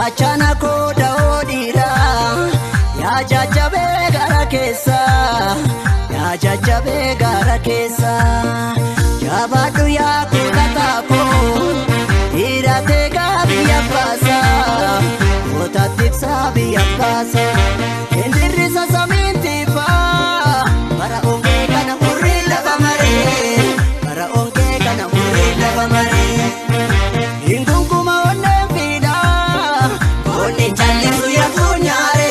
Achana koda odira ya jajjabe gara kesa ya jajjabe gara kesa jabadu ya kulata ko irate gabi yapasa otatik sabi yapasa indirisa saminti fa para onge kana urilla bamare para onge kana urilla bamare ingunguma onne vida onne challisu ya kunyare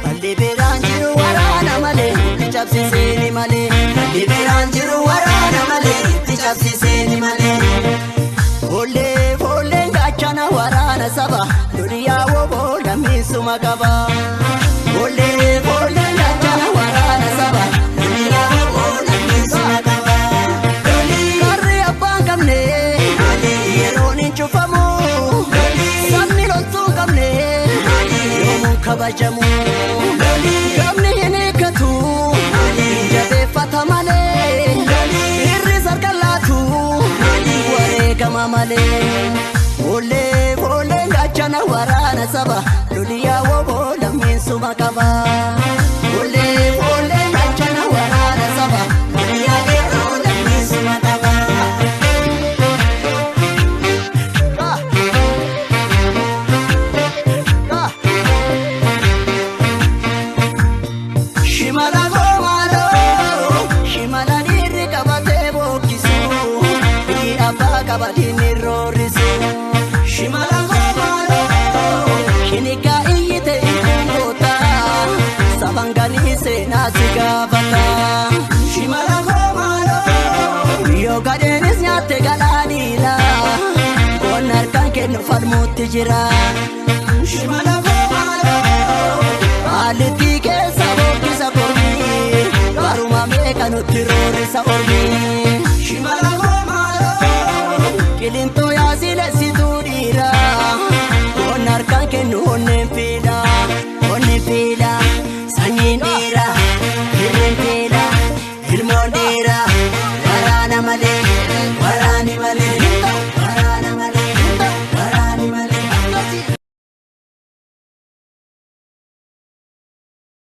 palli beranjiru warana male tichapsiseni male palli beranjiru warana male tichapsiseni male ole ole ngachana warana saba duniya wo bola misuma kaba ole ole ngachana warana saba duniya wo bola misuma kaba karri abangamne yeroni chufamu sammi lontu gamne yomun kabajamu gamne henekatu jabe fatamale irri sarkalatu ware kama male ole ole ngachana warana saba duniya wo bola misuma kaba ole ole ngachana warana saba duniya wo bola misuma kaba shimala gomalo shimala dirri kabate bokisu bi abba kabadini rorisu shimala gomalo shinika iyite ikota sabangani se nasigavata shimala gomalo yo gadenis nyate galadila onar kanke no farmuti jira shimala gomalo aliti ke sabokisa kormi waruma mekanu tirorisa ormi shimala gomalo kilinto ya sile sidurira onar kanke no